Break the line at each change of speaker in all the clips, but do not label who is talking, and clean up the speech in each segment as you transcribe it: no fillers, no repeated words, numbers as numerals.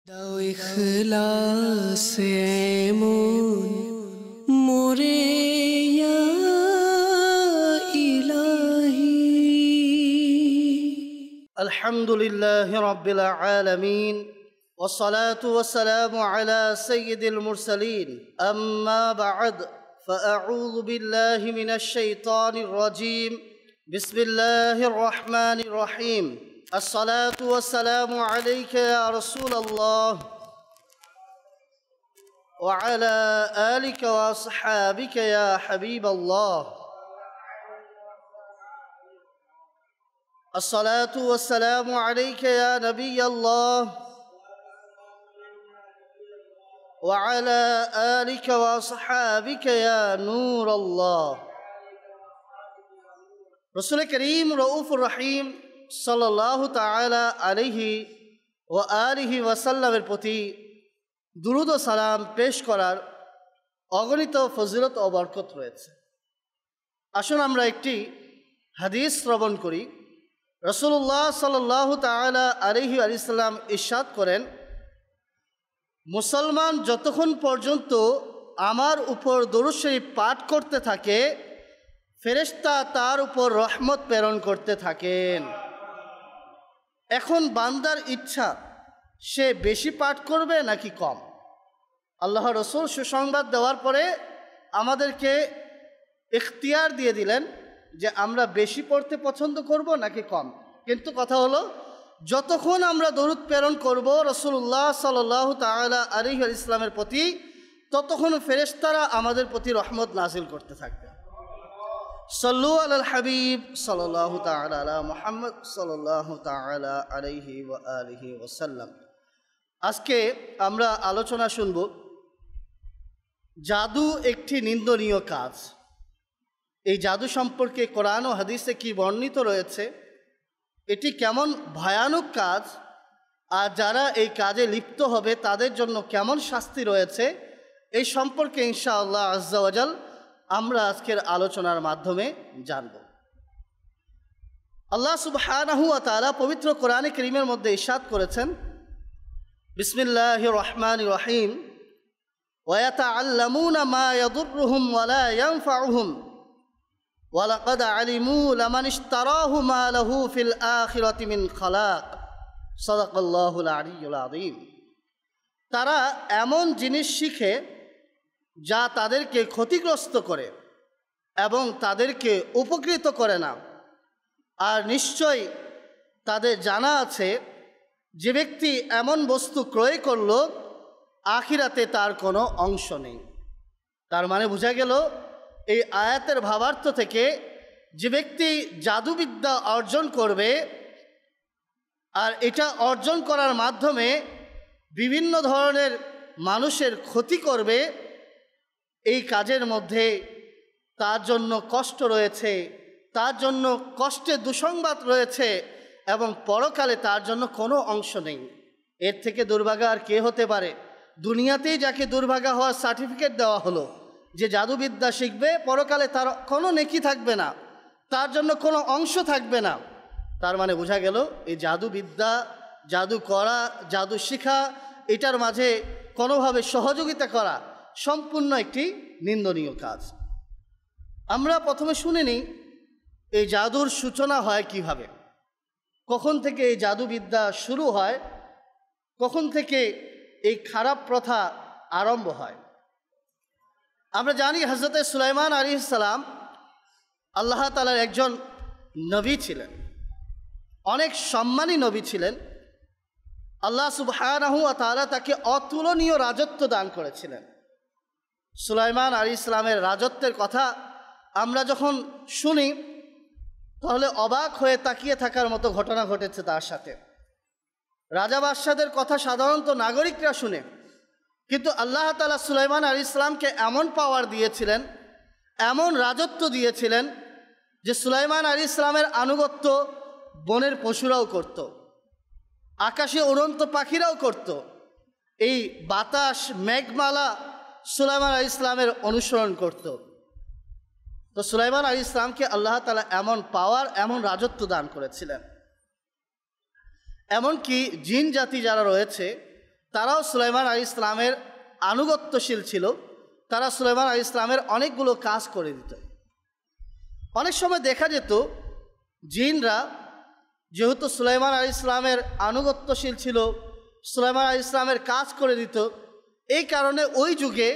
দাও ইখলাস এমন মোরে ইয়া ইলাহি।
আলহামদুলিল্লাহি রাব্বিল আলামিন ওয়াসসালাতু ওয়াসসালামু আলা সাইয়্যিদিল মুরসালিন আম্মা বা'দ ফাআউযু বিল্লাহি মিনাশ শাইতানির রাজীম বিসমিল্লাহির রহমানির রহিম আসসালাতু ওয়াসসালামু আলাইকা ইয়া রাসূলাল্লাহ ওয়া আলা আলিকা ওয়া আসহাবিকা ইয়া হাবিবাল্লাহ। الصلاة والسلام عليك يا نبي الله وعلى آلك وأصحابك يا نور الله। رسول كريم رؤوف الرحيم صلى الله تعالى عليه وآله وسلم প্রতি দুরূদ ও সালাম পেশ করার অগণিত ফজিলত ও বরকত রয়েছে। আসুন আমরা একটি হাদিস শ্রবণ করি। রাসূলুল্লাহ সাল্লাল্লাহু তাআলা আলাইহি ওয়াসাল্লাম ইরশাদ করেন, মুসলমান যতক্ষণ পর্যন্ত আমার উপর দরুদ শরীফ পাঠ করতে থাকে, ফেরেশতা তার উপর রহমত প্রেরণ করতে থাকেন। এখন বান্দার ইচ্ছা, সে বেশি পাঠ করবে নাকি কম। আল্লাহ রসুল সুসংবাদ দেওয়ার পরে আমাদেরকে ইখতিয়ার দিয়ে দিলেন যে আমরা বেশি পড়তে পছন্দ করব নাকি কম। কিন্তু কথা হলো, যতক্ষণ আমরা দরুদ প্রেরণ করব রাসূলুল্লাহ সাল্লাল্লাহু তাআলা আলাইহি ওয়াসাল্লামের প্রতি, ততক্ষণ ফেরেশতারা আমাদের প্রতি রহমত নাজিল করতে থাকবে। সাল্লু আলাল হাবিব সাল্লাল্লাহু তাআলা আলা মুহাম্মদ সাল্লাল্লাহু তাআলা আলাইহি ওয়া আলিহি ওয়াসাল্লাম। আজকে আমরা আলোচনা শুনব, জাদু একটি নিন্দনীয় কাজ। এই জাদু সম্পর্কে কোরআন ও হাদিসে কি বর্ণিত রয়েছে, এটি কেমন ভয়ানক কাজ, আর যারা এই কাজে লিপ্ত হবে তাদের জন্য কেমন শাস্তি রয়েছে, এই সম্পর্কে ইনশাআল্লাহ আজ্জা ওয়াজাল আমরা আজকের আলোচনার মাধ্যমে জানব। আল্লাহ সুবহানাহু ওয়া তাআলা পবিত্র কোরআনে কারীমের মধ্যে ইরশাদ করেছেন, বিসমিল্লাহির রহমানির রহিম, ওয়া ইয়াতাআল্লামুনা মা ইয়াদুররুহুম ওয়া লা ইয়ানফাউহুম ওয়ালাকাদ আলিমু লামান ইশতারাহু মা লাহু ফিল আখিরাতি মিন খালাক। সাদাকাল্লাহুল আলিয়্যুল আযীম। তারা এমন জিনিস শিখে যা তাদেরকে ক্ষতিগ্রস্ত করে এবং তাদেরকে উপকৃত করে না। আর নিশ্চয় তাদের জানা আছে, যে ব্যক্তি এমন বস্তু ক্রয় করল, আখিরাতে তার কোনো অংশ নেই। তার মানে বোঝা গেল এই আয়াতের ভাবার্থ থেকে, যে ব্যক্তি জাদুবিদ্যা অর্জন করবে আর এটা অর্জন করার মাধ্যমে বিভিন্ন ধরনের মানুষের ক্ষতি করবে, এই কাজের মধ্যে তার জন্য কষ্ট রয়েছে, তার জন্য কষ্টের দুঃসংবাদ রয়েছে এবং পরকালে তার জন্য কোনো অংশ নেই। এর থেকে দুর্ভাগা আর কে হতে পারে। দুনিয়াতেই যাকে দুর্ভাগা হওয়ার সার্টিফিকেট দেওয়া হলো, যে জাদুবিদ্যা শিখবে, পরকালে তার কোনো নেকি থাকবে না, তার জন্য কোনো অংশ থাকবে না। তার মানে বোঝা গেল এই জাদুবিদ্যা, জাদু করা, জাদু শিখা, এটার মাঝে কোনোভাবে সহযোগিতা করা সম্পূর্ণ একটি নিন্দনীয় কাজ। আমরা প্রথমে শুনে নিই এই জাদুর সূচনা হয় কিভাবে, কখন থেকে এই জাদুবিদ্যা শুরু হয়, কখন থেকে এই খারাপ প্রথা আরম্ভ হয়। আমরা জানি হযরত সুলাইমান আলাইহিস সালাম আল্লাহ তাআলার একজন নবী ছিলেন, অনেক সম্মানী নবী ছিলেন। আল্লাহ সুবহানাহু ওয়া তাআলা তাকে অতুলনীয় রাজত্ব দান করেছিলেন। সুলাইমান আলাইহিস সালামের রাজত্বের কথা আমরা যখন শুনি, তাহলে অবাক হয়ে তাকিয়ে থাকার মতো ঘটনা ঘটেছে তার সাথে। রাজা বাদশাদের কথা সাধারণত নাগরিকরা শুনে, কিন্তু আল্লাহ তাআলা সুলাইমান আলাইহিস সালামকে এমন পাওয়ার দিয়েছিলেন, এমন রাজত্ব দিয়েছিলেন, যে সুলাইমান আলাইহিস সালামের আনুগত্য বনের পশুরাও করত, আকাশে উড়ন্ত পাখিরাও করত। এই বাতাস, মেঘমালা সুলাইমান আলাইহিস সালামের অনুসরণ করত। তো সুলাইমান আলাইহিস সালামকে আল্লাহ তাআলা এমন পাওয়ার, এমন রাজত্ব দান করেছিলেন। এমনকি জিন জাতি যারা রয়েছে তারাও সুলাইমান আলাইহিস সালামের আনুগত্যশীল ছিল। তারা সুলাইমান আলাইহিস সালামের অনেকগুলো কাজ করে দিত। অনেক সময় দেখা যেত জিনরা যেহেতু সুলাইমান আলাইহিস সালামের আনুগত্যশীল ছিল, সুলাইমান আলাইহিস সালামের কাজ করে দিত, এই কারণে ওই যুগে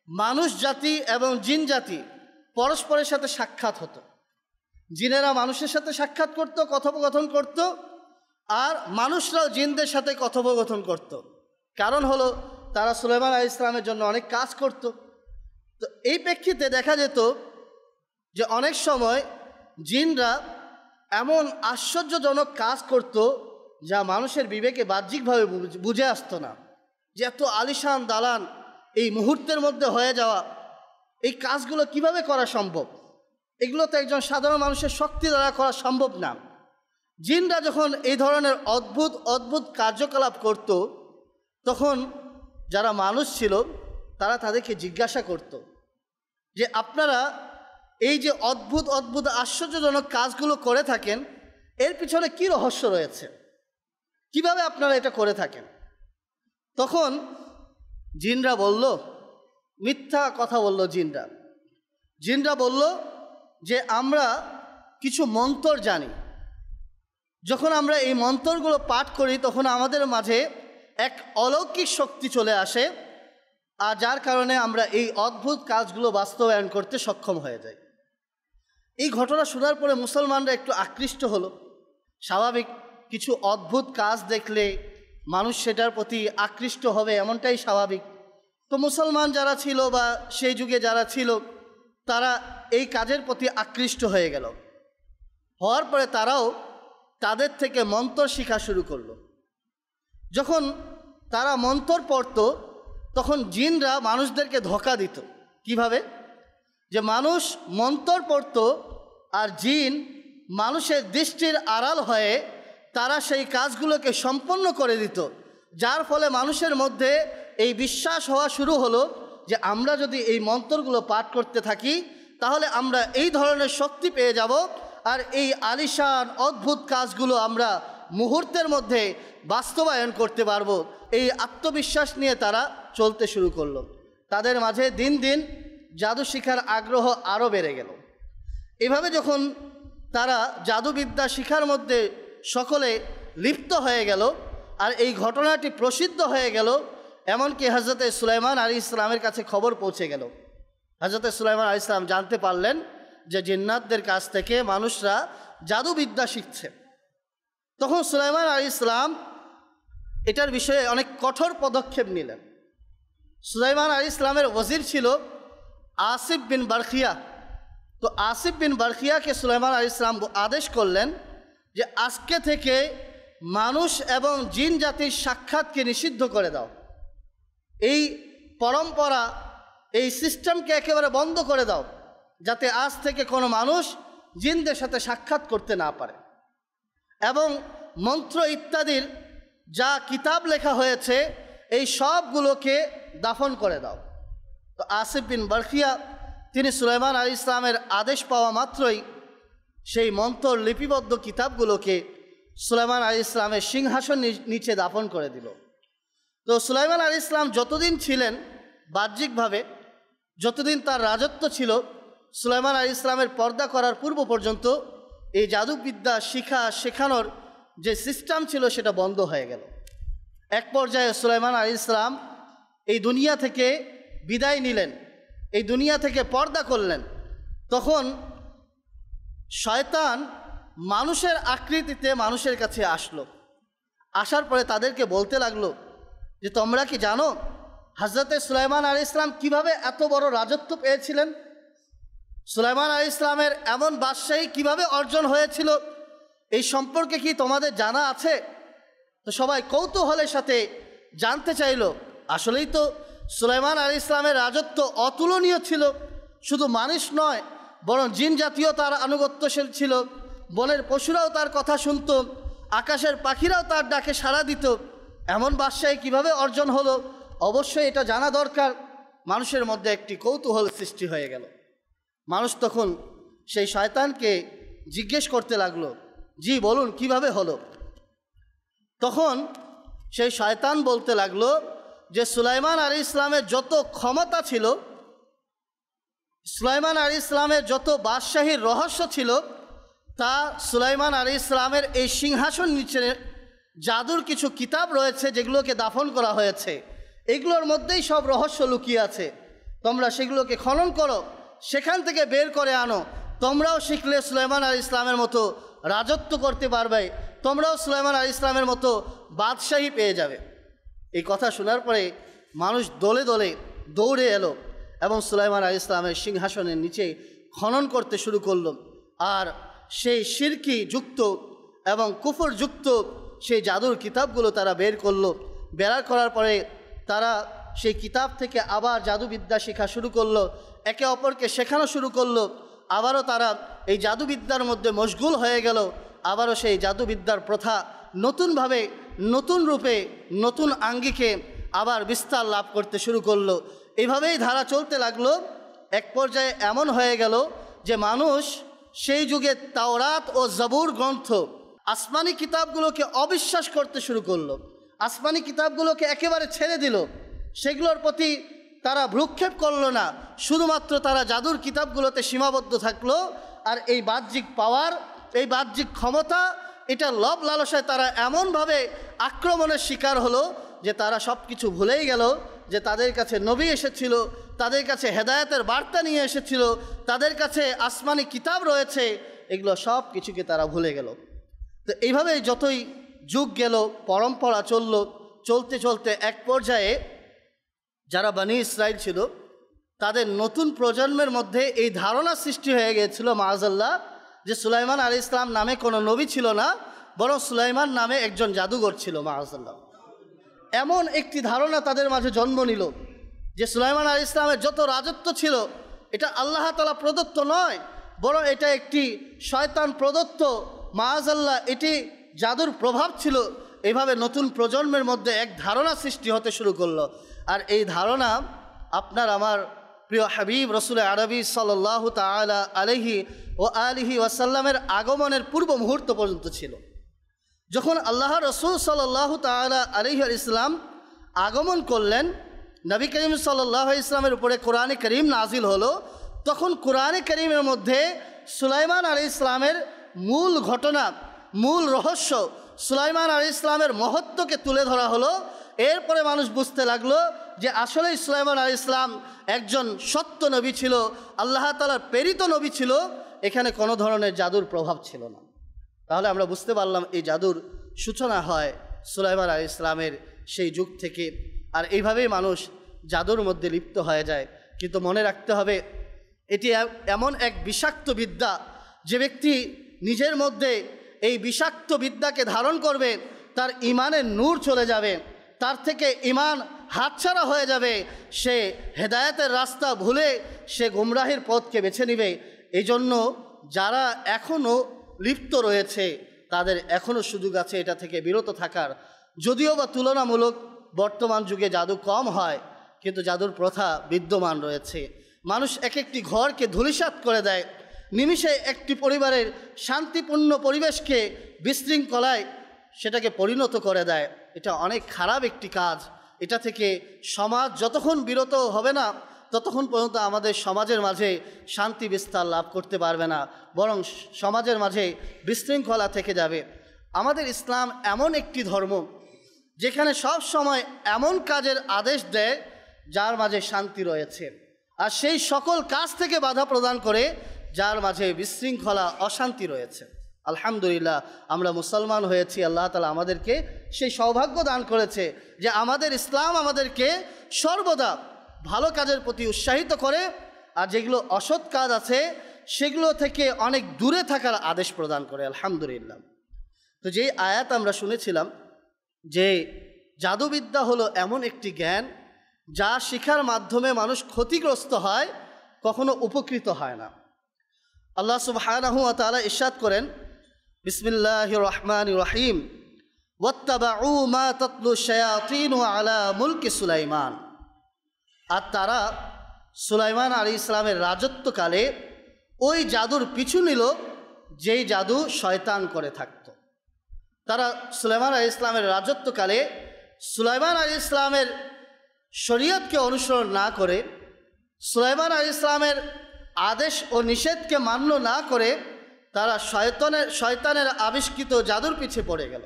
মানুষ জাতি এবং জিন জাতি পরস্পরের সাথে সাক্ষাৎ হতো। জিনেরা মানুষের সাথে সাক্ষাৎ করত, কথোপকথন করত, আর মানুষরাও জিনদের সাথে কথোপকথন করত। কারণ হলো তারা সুলাইমান আলাইহিস সালামের জন্য অনেক কাজ করত। তো এই প্রেক্ষিতে দেখা যেত যে অনেক সময় জিনরা এমন আশ্চর্যজনক কাজ করত যা মানুষের বিবেকে বাহ্যিকভাবে বুঝে আসতো না, যে এত আলিশান দালান এই মুহূর্তের মধ্যে হয়ে যাওয়া, এই কাজগুলো কিভাবে করা সম্ভব? এগুলো তো একজন সাধারণ মানুষের শক্তি দ্বারা করা সম্ভব না। জিনরা যখন এই ধরনের অদ্ভুত অদ্ভুত কার্যকলাপ করত, তখন যারা মানুষ ছিল তারা তাদেরকে জিজ্ঞাসা করত যে আপনারা এই যে অদ্ভুত অদ্ভুত আশ্চর্যজনক কাজগুলো করে থাকেন, এর পিছনে কি রহস্য রয়েছে, কিভাবে আপনারা এটা করে থাকেন? তখন জিনরা বলল, মিথ্যা কথা বলল জিনরা বলল যে আমরা কিছু মন্ত্র জানি। যখন আমরা এই মন্ত্রগুলো পাঠ করি তখন আমাদের মাঝে এক অলৌকিক শক্তি চলে আসে, আর যার কারণে আমরা এই অদ্ভুত কাজগুলো বাস্তবায়ন করতে সক্ষম হয়ে যাই। এই ঘটনা শোনার পরে মুসলমানরা একটু আকৃষ্ট হলো। স্বাভাবিক, কিছু অদ্ভুত কাজ দেখলে মানুষ সেটার প্রতি আকৃষ্ট হবে, এমনটাই স্বাভাবিক। তো মুসলমান যারা ছিল বা সেই যুগে যারা ছিল তারা এই কাজের প্রতি আকৃষ্ট হয়ে গেল। হওয়ার পরে তারাও তাদের থেকে মন্ত্র শেখা শুরু করলো। যখন তারা মন্ত্র পড়ত তখন জিনরা মানুষদেরকে ধোঁকা দিত। কিভাবে? যে মানুষ মন্ত্র পড়ত আর জিন মানুষের দৃষ্টির আড়াল হয়ে তারা সেই কাজগুলোকে সম্পন্ন করে দিত, যার ফলে মানুষের মধ্যে এই বিশ্বাস হওয়া শুরু হলো যে আমরা যদি এই মন্ত্রগুলো পাঠ করতে থাকি তাহলে আমরা এই ধরনের শক্তি পেয়ে যাব, আর এই আলিশান অদ্ভুত কাজগুলো আমরা মুহূর্তের মধ্যে বাস্তবায়ন করতে পারবো। এই আত্মবিশ্বাস নিয়ে তারা চলতে শুরু করলো। তাদের মাঝে দিন দিন জাদু শিখার আগ্রহ আরও বেড়ে গেল। এভাবে যখন তারা জাদুবিদ্যা শিখার মধ্যে সকলে লিপ্ত হয়ে গেল আর এই ঘটনাটি প্রসিদ্ধ হয়ে গেল, এমনকি হজরতে সুলাইমান আলাইহিস সালামের কাছে খবর পৌঁছে গেল। হজরতে সুলাইমান আলাইহিস সালাম জানতে পারলেন যে জিন্নাতদের কাছ থেকে মানুষরা জাদুবিদ্যা শিখছে। তখন সুলাইমান আলাইহিস সালাম এটার বিষয়ে অনেক কঠোর পদক্ষেপ নিলেন। সুলাইমান আলাইহিস সালামের ওয়াজির ছিল আসিফ বিন বারখিয়া। তো আসিফ বিন বারখিয়াকে সুলাইমান আলাইহিস সালাম আদেশ করলেন যে আজকে থেকে মানুষ এবং জিন জাতির সাক্ষাৎকে নিষিদ্ধ করে দাও। এই পরম্পরা, এই সিস্টেমকে একেবারে বন্ধ করে দাও, যাতে আজ থেকে কোনো মানুষ জিনদের সাথে সাক্ষাৎ করতে না পারে। এবং মন্ত্র ইত্যাদির যা কিতাব লেখা হয়েছে এই সবগুলোকে দাফন করে দাও। তো আসিফ বিন বারখিয়া তিনি সুলাইমান আলাইহিস সালামের আদেশ পাওয়া মাত্রই সেই মন্ত্র লিপিবদ্ধ কিতাবগুলোকে সুলাইমান আলাইহিস সালামের সিংহাসন নিচে দাফন করে দিল। তো সুলাইমান আলাইহিস সালাম যতদিন ছিলেন, বাহ্যিকভাবে যতদিন তার রাজত্ব ছিল, সুলাইমান আলাইহিস সালামের পর্দা করার পূর্ব পর্যন্ত এই জাদুবিদ্যা শেখানোর যে সিস্টেম ছিল সেটা বন্ধ হয়ে গেল। এক পর্যায়ে সুলাইমান আলাইহিস সালাম এই দুনিয়া থেকে বিদায় নিলেন, এই দুনিয়া থেকে পর্দা করলেন। তখন শয়তান মানুষের আকৃতিতে মানুষের কাছে আসলো। আসার পরে তাদেরকে বলতে লাগলো যে তোমরা কি জানো হজরতে সুলাইমান আলাইহিস সালাম কীভাবে এত বড় রাজত্ব পেয়েছিলেন? সুলাইমান আলাইহিস সালামের এমন বাদশাহী কিভাবে অর্জন হয়েছিল, এই সম্পর্কে কি তোমাদের জানা আছে? তো সবাই কৌতূহলের সাথে জানতে চাইল। আসলেই তো সুলাইমান আলাইহিস সালামের রাজত্ব অতুলনীয় ছিল। শুধু মানুষ নয়, বরং জিন জাতীয় তার আনুগত্যশীল ছিল। বনের পশুরাও তার কথা শুনত, আকাশের পাখিরাও তার ডাকে সাড়া দিত। এমন বাদশাহী কিভাবে অর্জন হলো, অবশ্যই এটা জানা দরকার। মানুষের মধ্যে একটি কৌতূহল সৃষ্টি হয়ে গেল। মানুষ তখন সেই শয়তানকে জিজ্ঞেস করতে লাগলো, জি বলুন কিভাবে হলো? তখন সেই শয়তান বলতে লাগলো যে সুলাইমান আলাইহিস সালামের যত ক্ষমতা ছিল, সুলাইমান আলাইহিস সালামের যত বাদশাহীর রহস্য ছিল, তা সুলাইমান আলাইহিস সালামের এই সিংহাসন নিচে জাদুর কিছু কিতাব রয়েছে যেগুলোকে দাফন করা হয়েছে, এগুলোর মধ্যেই সব রহস্য লুকিয়ে আছে। তোমরা সেগুলোকে খনন করো, সেখান থেকে বের করে আনো, তোমরাও শিখলে সুলাইমান আলাইহিস সালামের মতো রাজত্ব করতে পারবে, তোমরাও সুলাইমান আলাইহিস সালামের মতো বাদশাহী পেয়ে যাবে। এই কথা শোনার পরে মানুষ দলে দলে দৌড়ে এলো এবং সুলাইমান আলাইহিস সালামের সিংহাসনের নিচে খনন করতে শুরু করলো। আর সেই শিরকি যুক্ত এবং কুফর যুক্ত সেই জাদুর কিতাবগুলো তারা বের করলো। বের করার পরে তারা সেই কিতাব থেকে আবার জাদুবিদ্যা শেখা শুরু করলো, একে অপরকে শেখানো শুরু করলো। আবারও তারা এই জাদুবিদ্যার মধ্যে মশগুল হয়ে গেল। আবারও সেই জাদুবিদ্যার প্রথা নতুনভাবে, নতুন রূপে, নতুন আঙ্গিকে আবার বিস্তার লাভ করতে শুরু করলো। এইভাবেই ধারা চলতে লাগলো। এক পর্যায়ে এমন হয়ে গেল যে মানুষ সেই যুগে তাওরাত ও জবুর গ্রন্থ, আসমানি কিতাবগুলোকে অবিশ্বাস করতে শুরু করলো, আসমানি কিতাবগুলোকে একেবারে ছেড়ে দিল, সেগুলোর প্রতি তারা ভ্রুক্ষেপ করলো না, শুধুমাত্র তারা জাদুর কিতাবগুলোতে সীমাবদ্ধ থাকলো। আর এই বাহ্যিক পাওয়ার, এই বাহ্যিক ক্ষমতা, এটা লব লালসায় তারা এমনভাবে আক্রমণের শিকার হলো যে তারা সব কিছু ভুলেই গেল যে তাদের কাছে নবী এসেছিল, তাদের কাছে হেদায়েতের বার্তা নিয়ে এসেছিল, তাদের কাছে আসমানি কিতাব রয়েছে, এগুলো সব কিছুকে তারা ভুলে গেল। তো এইভাবে যতই যুগ গেল, পরম্পরা চলল, চলতে চলতে এক পর্যায়ে যারা বনি ইসরাইল ছিল তাদের নতুন প্রজন্মের মধ্যে এই ধারণা সৃষ্টি হয়ে গিয়েছিল মাআযাল্লাহ যে সুলাইমান আলাইহিস সালাম নামে কোনো নবী ছিল না, বরং সুলাইমান নামে একজন জাদুঘর ছিল মাআযাল্লাহ। এমন একটি ধারণা তাদের মাঝে জন্ম নিল যে সুলাইমান আলাইহিস সালামের যত রাজত্ব ছিল এটা আল্লাহ তাআলা প্রদত্ত নয়, বরং এটা একটি শয়তান প্রদত্ত, মাআযাল্লাহ এটি জাদুর প্রভাব ছিল। এইভাবে নতুন প্রজন্মের মধ্যে এক ধারণা সৃষ্টি হতে শুরু করলো। আর এই ধারণা আপনার আমার প্রিয় হাবিব রাসূল আরবি সাল্লাল্লাহু তাআলা আলাইহি ও আলিহি ওয়াসাল্লামের আগমনের পূর্ব মুহূর্ত পর্যন্ত ছিল। যখন আল্লাহ রাসূল সাল্লাল্লাহু তাআলা আলাইহি ইসলাম আগমন করলেন, নবী করিম সাল্লাল্লাহু আলাইহি ইসলামের উপরে কোরআনে করিম নাজিল হলো, তখন কোরআনে করিমের মধ্যে সুলাইমান আলাইহিস সালামের মূল ঘটনা, মূল রহস্য, সুলাইমান আলাইহিস সালামের মহত্বকে তুলে ধরা হলো। এরপরে মানুষ বুঝতে লাগলো যে আসলেই সুলাইমান আলাইহিস সালাম একজন সত্য নবী ছিল, আল্লাহ তাআলার প্রেরিত নবী ছিল, এখানে কোনো ধরনের জাদুর প্রভাব ছিল না। তাহলে আমরা বুঝতে পারলাম এই জাদুর সূচনা হয় সুলাইমান আলাইহিস সালামের সেই যুগ থেকে। আর এইভাবেই মানুষ জাদুর মধ্যে লিপ্ত হয়ে যায়। কিন্তু মনে রাখতে হবে এটি এমন এক বিষাক্ত বিদ্যা, যে ব্যক্তি নিজের মধ্যে এই বিষাক্ত বিদ্যাকে ধারণ করবে তার ইমানের নূর চলে যাবে, তার থেকে ইমান হাতছাড়া হয়ে যাবে, সে হেদায়েতের রাস্তা ভুলে সে গুমরাহির পথকে বেছে নেবে। এই জন্য যারা এখনও লিপ্ত রয়েছে তাদের এখনও সুযোগ আছে এটা থেকে বিরত থাকার। যদিও বা তুলনামূলক বর্তমান যুগে জাদু কম হয়, কিন্তু জাদুর প্রথা বিদ্যমান রয়েছে। মানুষ এক একটি ঘরকে ধূলিসাৎ করে দেয়, নিমিষে একটি পরিবারের শান্তিপূর্ণ পরিবেশকে বিশৃঙ্খলায় সেটাকে পরিণত করে দেয়। এটা অনেক খারাপ একটি কাজ। এটা থেকে সমাজ যতক্ষণ বিরত হবে না ততক্ষণ পর্যন্ত আমাদের সমাজের মাঝে শান্তি বিস্তার লাভ করতে পারবে না, বরং সমাজের মাঝে বিশৃঙ্খলা থেকে যাবে। আমাদের ইসলাম এমন একটি ধর্ম যেখানে সব সময় এমন কাজের আদেশ দেয় যার মাঝে শান্তি রয়েছে, আর সেই সকল কাজ থেকে বাধা প্রদান করে যার মাঝে বিশৃঙ্খলা, অশান্তি রয়েছে। আলহামদুলিল্লাহ আমরা মুসলমান হয়েছি, আল্লাহ তাআলা আমাদেরকে সেই সৌভাগ্য দান করেছে যে আমাদের ইসলাম আমাদেরকে সর্বদা ভালো কাজের প্রতি উৎসাহিত করে, আর যেগুলো অসৎ কাজ আছে সেগুলো থেকে অনেক দূরে থাকার আদেশ প্রদান করে। আলহামদুলিল্লাহ। তো যেই আয়াত আমরা শুনেছিলাম যে জাদুবিদ্যা হলো এমন একটি জ্ঞান যা শিখার মাধ্যমে মানুষ ক্ষতিগ্রস্ত হয়, কখনো উপকৃত হয় না। আল্লাহ সুবহানাহু ওয়া তাআলা ইরশাদ করেন, বিসমিল্লাহির রহমানির রহিম, ওয়াত্তাবাউ মা তাতলু শায়াতিনু আলা মুলকি সুলাইমান। আর তারা সুলাইমান আলাইহিস সালামের রাজত্বকালে ওই জাদুর পিছু নিল যেই জাদু শয়তান করে থাকত। তারা সুলাইমান আলাইহিস সালামের রাজত্বকালে সুলাইমান আলাইহিস সালামের শরীয়তকে অনুসরণ না করে, সুলাইমান আলাইহিস সালামের আদেশ ও নিষেধকে মান্য না করে তারা শয়তানের আবিষ্কৃত জাদুর পিছে পড়ে গেল,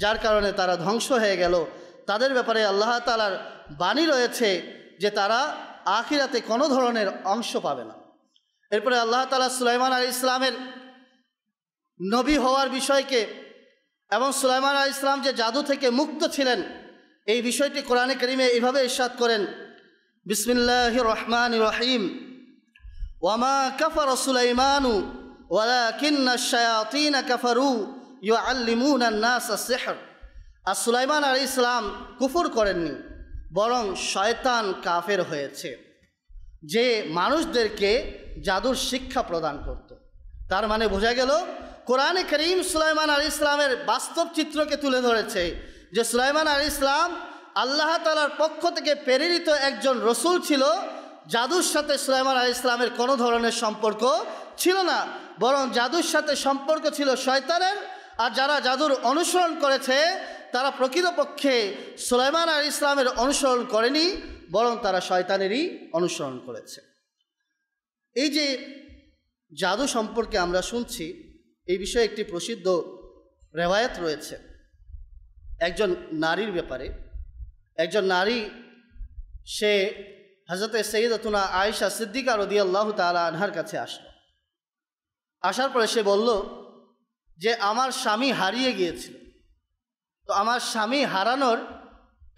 যার কারণে তারা ধ্বংস হয়ে গেল। তাদের ব্যাপারে আল্লাহ তাআলার বাণী রয়েছে যে তারা আখিরাতে কোনো ধরনের অংশ পাবে না। এরপরে আল্লাহ তাআলা সুলাইমান আলাইহিস সালামের নবী হওয়ার বিষয়কে এবং সুলাইমান আলাইহিস সালাম যে জাদু থেকে মুক্ত ছিলেন এই বিষয়টি কোরআনে কারীমে এইভাবে ইরশাদ করেন, বিসমিল্লাহির রহমানির রহিম, ওয়ামা কাফারা সুলাইমানু ওয়ালাকিন্নাশ শায়াতিন কাফারু ইউআল্লিমুনা আন-নাস আস-সিহর। আর সুলাইমান আলাইহিস সালাম কুফর করেননি, বরং শয়তান কাফের হয়েছে, যে মানুষদেরকে জাদুর শিক্ষা প্রদান করত। তার মানে বোঝা গেল কোরআনে কারীম সুলাইমান আলাইহিস সালামের বাস্তব চিত্রকে তুলে ধরেছে যে সুলাইমান আলাইহিস সালাম আল্লাহ তাআলার পক্ষ থেকে প্রেরিত একজন রসূল ছিল। জাদুর সাথে সুলাইমান আলাইহিস সালামের কোনো ধরনের সম্পর্ক ছিল না, বরং জাদুর সাথে সম্পর্ক ছিল শয়তানের। আর যারা জাদুর অনুসরণ করেছে তারা প্রকৃতপক্ষে সুলাইমান আলাইহিস সালামের অনুসরণ করেনি, বরং তারা শয়তানেরই অনুসরণ করেছে। এই যে জাদু সম্পর্কে আমরা শুনছি, এই বিষয়ে একটি প্রসিদ্ধ রেওয়ায়াত রয়েছে একজন নারীর ব্যাপারে। একজন নারী, সে হযরতে সাইয়্যিদাতুনা আয়েশা সিদ্দিকা রাদিয়াল্লাহু তাআলা আনহার কাছে আসলো। আসার পরে সে বলল যে আমার স্বামী হারিয়ে গিয়েছিল, তো আমার স্বামী হারানোর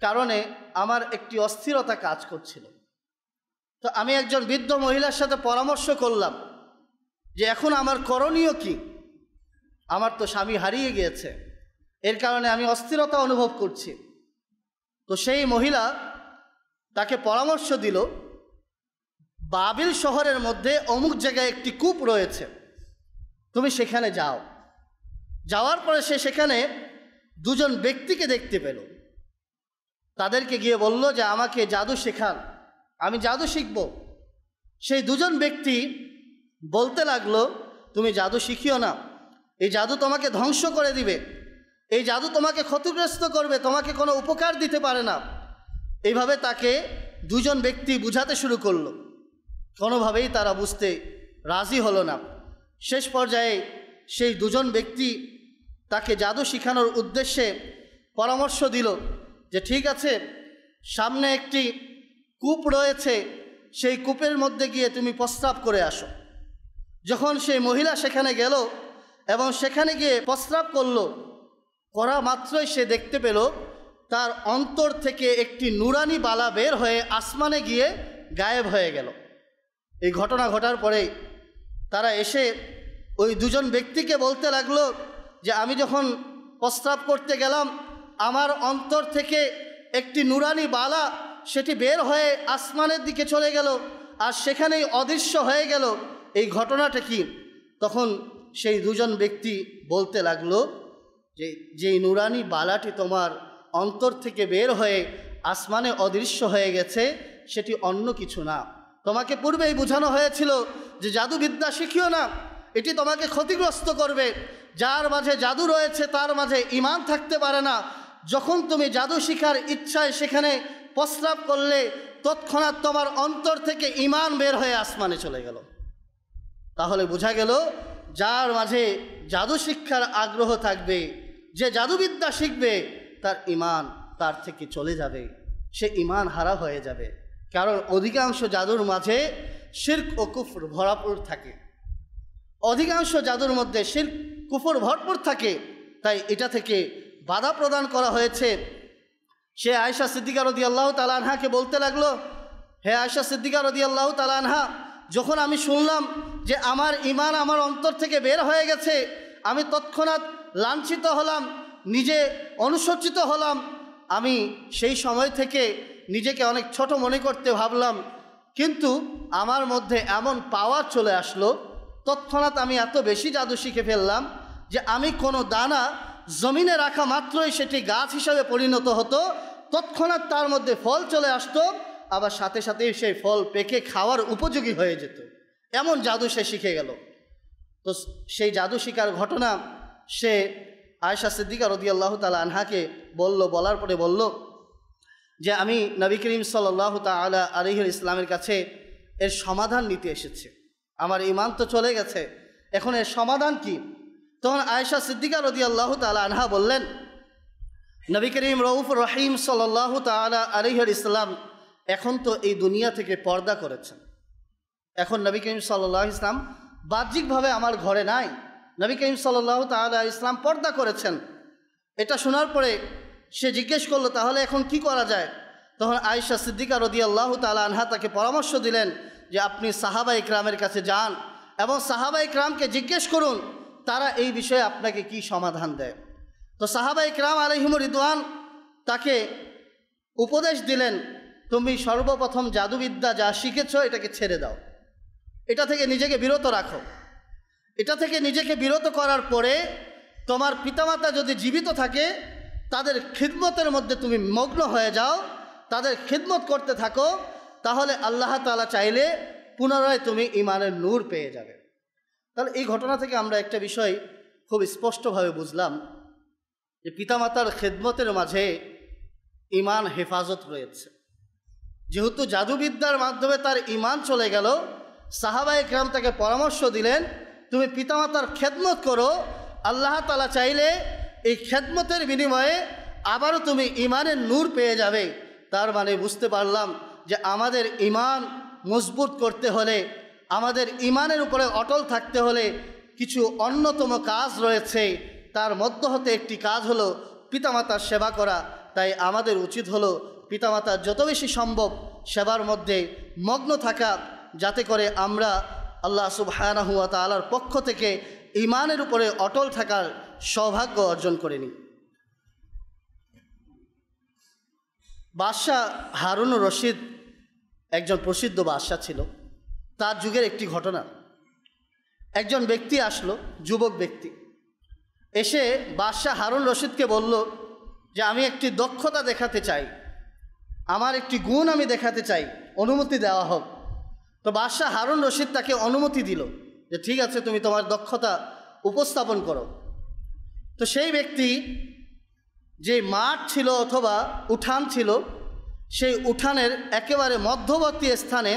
কারণে আমার একটি অস্থিরতা কাজ করছিল। তো আমি একজন বৃদ্ধ মহিলার সাথে পরামর্শ করলাম যে এখন আমার করণীয় কি, আমার তো স্বামী হারিয়ে গিয়েছে, এর কারণে আমি অস্থিরতা অনুভব করছি। তো সেই মহিলা তাকে পরামর্শ দিল, বাবিল শহরের মধ্যে অমুক জায়গায় একটি কূপ রয়েছে, তুমি সেখানে যাও। যাওয়ার পরে সে সেখানে দুজন ব্যক্তিকে দেখতে পেল। তাদেরকে গিয়ে বলল যে আমাকে জাদু শেখান, আমি জাদু শিখব। সেই দুজন ব্যক্তি বলতে লাগলো, তুমি জাদু শিখিও না, এই জাদু তোমাকে ধ্বংস করে দিবে, এই জাদু তোমাকে ক্ষতিগ্রস্ত করবে, তোমাকে কোনো উপকার দিতে পারে না। এইভাবে তাকে দুজন ব্যক্তি বুঝাতে শুরু করলো, কোনোভাবেই তারা বুঝতে রাজি হলো না। শেষ পর্যায়ে সেই দুজন ব্যক্তি তাকে জাদু শেখানোর উদ্দেশ্যে পরামর্শ দিল যে ঠিক আছে, সামনে একটি কূপ রয়েছে, সেই কূপের মধ্যে গিয়ে তুমি প্রস্রাব করে আসো। যখন সেই মহিলা সেখানে গেল এবং সেখানে গিয়ে প্রস্রাব করলো, করা মাত্রই সে দেখতে পেল তার অন্তর থেকে একটি নুরানি বালা বের হয়ে আসমানে গিয়ে গায়েব হয়ে গেল। এই ঘটনা ঘটার পরে তারা এসে ওই দুজন ব্যক্তিকে বলতে লাগলো যে আমি যখন প্রস্রাব করতে গেলাম, আমার অন্তর থেকে একটি নুরানি বালা সেটি বের হয়ে আসমানের দিকে চলে গেল আর সেখানেই অদৃশ্য হয়ে গেল, এই ঘটনাটা কি? তখন সেই দুজন ব্যক্তি বলতে লাগলো যে যেই নুরানি বালাটি তোমার অন্তর থেকে বের হয়ে আসমানে অদৃশ্য হয়ে গেছে সেটি অন্য কিছু না। তোমাকে পূর্বেই বোঝানো হয়েছিল যে জাদুবিদ্যা শিখিও না, এটি তোমাকে ক্ষতিগ্রস্ত করবে। যার মাঝে জাদু রয়েছে তার মাঝে ঈমান থাকতে পারে না। যখন তুমি জাদু শিখার ইচ্ছায় সেখানে প্রস্রাব করলে তৎক্ষণাৎ তোমার অন্তর থেকে ঈমান বের হয়ে আসমানে চলে গেল। তাহলে বোঝা গেল যার মাঝে জাদু শিক্ষার আগ্রহ থাকবে, যে জাদুবিদ্যা শিখবে, তার ঈমান তার থেকে চলে যাবে, সে ঈমান হারা হয়ে যাবে। কারণ অধিকাংশ জাদুর মাঝে শিরক ও কুফর ভরপুর থাকে, অধিকাংশ জাদুর মধ্যে শিরক কুফর ভরপুর থাকে। তাই এটা থেকে বাধা প্রদান করা হয়েছে। সে আয়েশা সিদ্দিকা রাদিয়াল্লাহু তাআলা আনহাকে বলতে লাগলো, হে আয়েশা সিদ্দিকা রাদিয়াল্লাহু তাআলা আনহা, যখন আমি শুনলাম যে আমার ঈমান আমার অন্তর থেকে বের হয়ে গেছে, আমি তৎক্ষণাৎ লাঞ্ছিত হলাম, নিজে অনুশোচিত হলাম। আমি সেই সময় থেকে নিজেকে অনেক ছোট মনে করতে ভাবলাম, কিন্তু আমার মধ্যে এমন পাওয়ার চলে আসলো, তৎক্ষণাৎ আমি এত বেশি জাদু শিখে ফেললাম যে আমি কোনো দানা জমিনে রাখা মাত্রই সেটি গাছ হিসাবে পরিণত হতো, তৎক্ষণাৎ তার মধ্যে ফল চলে আসতো, আবার সাথে সাথেই সেই ফল পেকে খাওয়ার উপযোগী হয়ে যেত। এমন জাদু সে শিখে গেল। তো সেই জাদু শিকার ঘটনা সে আয়েশা সিদ্দিকা রাদিয়াল্লাহু তাআলা আনহাকে বলল। বলার পরে বলল যে আমি নবী করিম সাল্লাল্লাহু তাআলা আলাইহি ইসলামের কাছে এর সমাধান নিতে এসেছি, আমার ঈমান তো চলে গেছে, এখন এর সমাধান কি? তখন আয়েশা সিদ্দিকা রাদিয়াল্লাহু তাআলা আনহা বললেন, নবী করিম রউফুর রহিম সাল্লাল্লাহু তাআলা আলাইহি ইসলাম এখন তো এই দুনিয়া থেকে পর্দা করেছেন, এখন নবী করিম সাল্লাল্লাহু আলাইহি ইসলাম বাহ্যিকভাবে আমার ঘরে নাই, নবী করিম সাল্লাল্লাহু তাআলা আলাইহি ইসলাম পর্দা করেছেন। এটা শোনার পরে সে জিজ্ঞেস করলো, তাহলে এখন কি করা যায়? তখন আয়েশা সিদ্দিকা রাদিয়াল্লাহু তাআলা আনহা তাকে পরামর্শ দিলেন যে আপনি সাহাবা ইকরামের কাছে যান এবং সাহাবা ইকরামকে জিজ্ঞেস করুন তারা এই বিষয়ে আপনাকে কি সমাধান দেয়। তো সাহাবা ইকরাম আলাইহিমুর রিদওয়ান তাকে উপদেশ দিলেন, তুমি সর্বপ্রথম জাদুবিদ্যা যা শিখেছো এটাকে ছেড়ে দাও, এটা থেকে নিজেকে বিরত রাখো, এটা থেকে নিজেকে বিরত করার পরে তোমার পিতামাতা যদি জীবিত থাকে তাদের খিদমতের মধ্যে তুমি মগ্ন হয়ে যাও, তাদের খিদমত করতে থাকো, তাহলে আল্লাহ তাআলা চাইলে পুনরায় তুমি ঈমানের নূর পেয়ে যাবে। তাহলে এই ঘটনা থেকে আমরা একটা বিষয় খুব স্পষ্টভাবে বুঝলাম যে পিতামাতার খিদমতের মাঝে ঈমান হেফাজত রয়েছে। যেহেতু জাদুবিদ্যার মাধ্যমে তার ঈমান চলে গেল, সাহাবায়ে কেরাম তাকে পরামর্শ দিলেন তুমি পিতামাতার খেদমত করো, আল্লাহ তাআলা চাইলে এই খেদমতের বিনিময়ে আবারও তুমি ঈমানের নূর পেয়ে যাবে। তার মানে বুঝতে পারলাম যে আমাদের ঈমান মজবুত করতে হলে, আমাদের ঈমানের উপরে অটল থাকতে হলে কিছু অন্যতম কাজ রয়েছে, তার মধ্য হতে একটি কাজ হলো পিতামাতার সেবা করা। তাই আমাদের উচিত হলো পিতামাতার যত বেশি সম্ভব সেবার মধ্যে মগ্ন থাকা, যাতে করে আমরা আল্লাহ সুবহানাহু ওয়া তাআলার পক্ষ থেকে ঈমানের উপরে অটল থাকার সৌভাগ্য অর্জন করে নিই। বাদশাহ হারুনুর রশিদ একজন প্রসিদ্ধ বাদশাহ ছিল। তার যুগের একটি ঘটনা, একজন ব্যক্তি আসলো, যুবক ব্যক্তি এসে বাদশাহ হারুন রশিদকে বলল যে আমি একটি দক্ষতা দেখাতে চাই, আমার একটি গুণ আমি দেখাতে চাই, অনুমতি দেওয়া হোক। তো বাদশাহ হারুন রশিদ তাকে অনুমতি দিল যে ঠিক আছে, তুমি তোমার দক্ষতা উপস্থাপন করো। তো সেই ব্যক্তি যে মাঠ ছিল অথবা উঠান ছিল, সেই উঠানের একেবারে মধ্যবর্তী স্থানে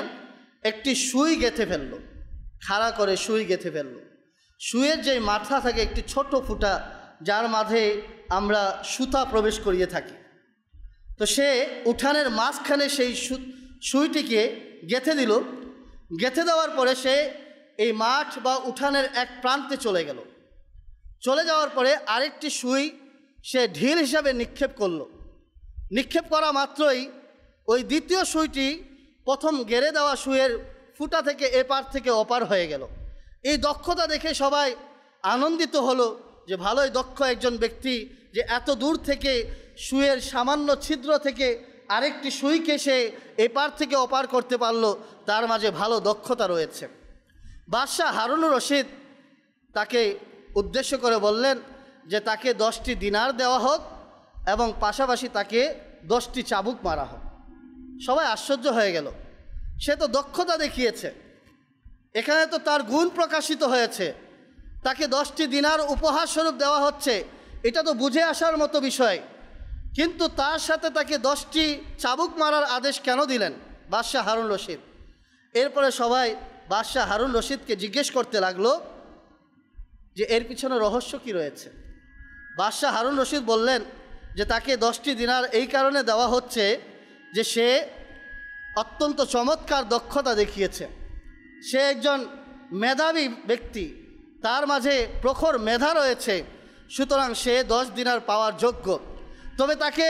একটি সুই গেঁথে ফেললো, খাড়া করে সুই গেঁথে ফেললো। সুইয়ের যে মাথা থাকে একটি ছোট ফুটা, যার মাঝে আমরা সুতা প্রবেশ করিয়ে থাকি। তো সে উঠানের মাঝখানে সেই সুইটিকে গেঁথে দিল। গেঁথে দেওয়ার পরে সে এই মাঠ বা উঠানের এক প্রান্তে চলে গেল। চলে যাওয়ার পরে আরেকটি সুই সে ঢিল হিসাবে নিক্ষেপ করলো। নিক্ষেপ করা মাত্রই ওই দ্বিতীয় সুইটি প্রথম গেড়ে দেওয়া সুইয়ের ফুটা থেকে এপার থেকে ওপার হয়ে গেল। এই দক্ষতা দেখে সবাই আনন্দিত হলো যে ভালোই দক্ষ একজন ব্যক্তি, যে এত দূর থেকে সুইয়ের সামান্য ছিদ্র থেকে আরেকটি সুইকে সে এপার থেকে ওপার করতে পারলো, তার মাঝে ভালো দক্ষতা রয়েছে। বাদশাহ হারুনুর রশিদ তাকে উদ্দেশ্য করে বললেন যে তাকে 10টি দিনার দেওয়া হোক এবং পাশাপাশি তাকে 10টি চাবুক মারা হোক। সবাই আশ্চর্য হয়ে গেল, সে তো দক্ষতা দেখিয়েছে, এখানে তো তার গুণ প্রকাশিত হয়েছে, তাকে 10টি দিনার উপহার স্বরূপ দেওয়া হচ্ছে, এটা তো বুঝে আসার মতো বিষয়। কিন্তু তার সাথে তাকে 10টি চাবুক মারার আদেশ কেন দিলেন বাদশাহ হারুন রশিদ? এরপরে সবাই বাদশাহ হারুন রশিদকে জিজ্ঞেস করতে লাগলো যে এর পিছনে রহস্য কি রয়েছে। বাদশাহ হারুন রশিদ বললেন যে তাকে 10টি দিনার এই কারণে দেওয়া হচ্ছে যে সে অত্যন্ত চমৎকার দক্ষতা দেখিয়েছে, সে একজন মেধাবী ব্যক্তি, তার মাঝে প্রখর মেধা রয়েছে, সুতরাং সে 10 দিনার পাওয়ার যোগ্য। তবে তাকে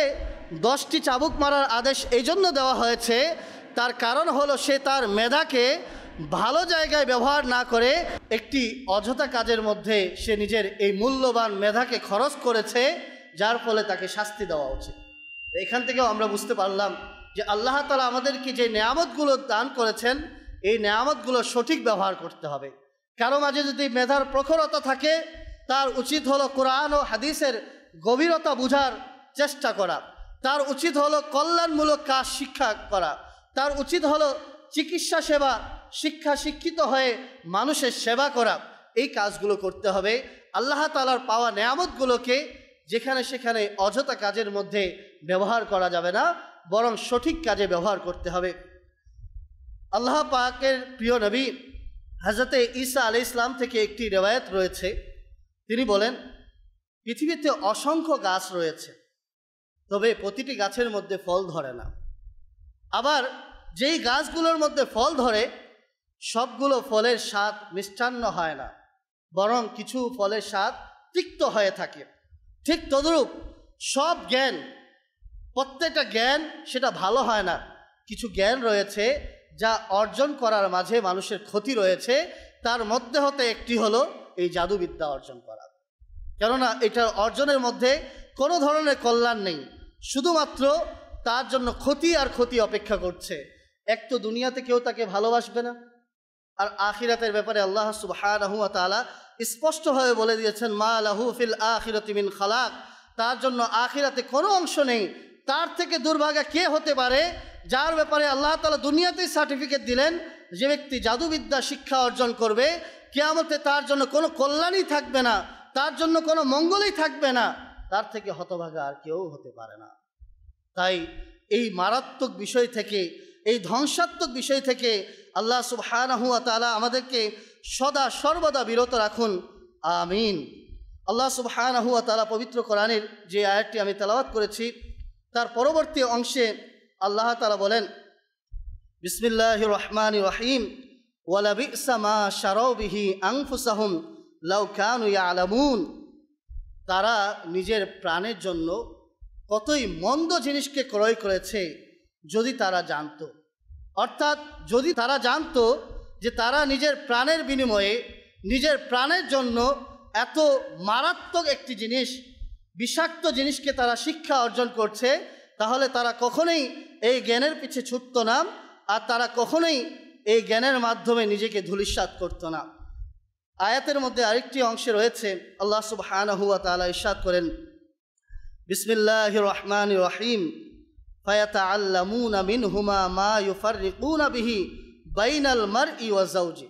10টি চাবুক মারার আদেশ এই জন্য দেওয়া হয়েছে, তার কারণ হলো সে তার মেধাকে ভালো জায়গায় ব্যবহার না করে একটি অযথা কাজের মধ্যে সে নিজের এই মূল্যবান মেধাকে খরচ করেছে, যার ফলে তাকে শাস্তি দেওয়া উচিত। এখান থেকেও আমরা বুঝতে পারলাম যে আল্লাহ তাআলা আমাদেরকে যে নেয়ামতগুলো দান করেছেন, এই নেয়ামতগুলো সঠিক ব্যবহার করতে হবে। কারো মাঝে যদি মেধার প্রখরতা থাকে, তার উচিত হলো কোরআন ও হাদিসের গভীরতা বুঝার চেষ্টা করা, তার উচিত হলো কল্যাণমূলক কাজ শিক্ষা করা, তার উচিত হলো চিকিৎসা সেবা, শিক্ষিত হয়ে মানুষের সেবা করা। এই কাজগুলো করতে হবে। আল্লাহ তাআলার পাওয়া নেয়ামতগুলোকে যেখানে সেখানে অযথা কাজের মধ্যে ব্যবহার করা যাবে না, বরং সঠিক কাজে ব্যবহার করতে হবে। আল্লাহ পাকের প্রিয় নবী হযরতে ঈসা আলাইহিস সালাম থেকে একটি রিওয়ায়াত রয়েছে, তিনি বলেন, পৃথিবীতে অসংখ্য গাছ রয়েছে, তবে প্রতিটি গাছের মধ্যে ফল ধরে না। আবার যেই গাছগুলোর মধ্যে ফল ধরে সবগুলো ফলের স্বাদ মিষ্টান্ন হয় না, বরং কিছু ফলের স্বাদ তিক্ত হয়ে থাকে। ঠিক তদ্রূপ সব জ্ঞান, প্রত্যেকটা জ্ঞান সেটা ভালো হয় না। কিছু জ্ঞান রয়েছে যা অর্জন করার মাঝে মানুষের ক্ষতি রয়েছে, তার মধ্যে হতে একটি হলো এই জাদুবিদ্যা অর্জন করা। কেননা এটার অর্জনের মধ্যে কোনো ধরনের কল্যাণ নেই, শুধুমাত্র তার জন্য ক্ষতি আর ক্ষতি অপেক্ষা করছে। এক তো দুনিয়াতে কেউ তাকে ভালোবাসবে না, আর আখিরাতের ব্যাপারে আল্লাহ সুবহানাহু ওয়া তাআলা স্পষ্টভাবে বলে দিয়েছেন, মা লাহু ফিল আখিরাতি মিন খালাক, তার জন্য আখিরাতে কোনো অংশ নেই। তার থেকে দুর্ভাগা কে হতে পারে যার ব্যাপারে আল্লাহ তাআলা দুনিয়াতেই সার্টিফিকেট দিলেন, যে ব্যক্তি জাদুবিদ্যা শিক্ষা অর্জন করবে কিয়ামতে তার জন্য কোনো কল্যাণই থাকবে না, তার জন্য কোনো মঙ্গলই থাকবে না। তার থেকে হতভাগা আর কেউ হতে পারে না। তাই এই মারাত্মক বিষয় থেকে, এই ধ্বংসাত্মক বিষয় থেকে আল্লাহ সুবহানাহু ওয়া তাআলা আমাদেরকে সদা সর্বদা বিরত রাখুন, আমিন। আল্লাহ সুবহানাহু ওয়া তাআলা পবিত্র কোরআনের যে আয়াতটি আমি তেলাওয়াত করেছি তার পরবর্তী অংশে আল্লাহ তাআলা বলেন, বিসমিল্লাহির রহমানির রহিম, ওয়ালা বি'সা মা শারাউ বিহি আনফুসাহুম লাউ কানু ইয়ালামুন। তারা নিজের প্রাণের জন্য কতই মন্দ জিনিসকে ক্রয় করেছে যদি তারা জানতো। অর্থাৎ যদি তারা জানতো যে তারা নিজের প্রাণের বিনিময়ে, নিজের প্রাণের জন্য এত মারাত্মক একটি জিনিস, বিষাক্ত জিনিসকে তারা শিক্ষা অর্জন করছে, তাহলে তারা কখনোই এই জ্ঞানের পিছে ছুটত না, আর তারা কখনোই এই জ্ঞানের মাধ্যমে নিজেকে ধূলিসাৎ করত না। আয়াতের মধ্যে আরেকটি অংশে রয়েছে, আল্লাহ সুবহানাহু ওয়া তাআলা ইরশাদ করেন, বিসমিল্লাহির রহমানির রহিম, ফায়াতাআল্লামুনা মিনহুমা মা ইউফাররিকুনা বিহি বাইনাল মারই ওয়া যাওজি।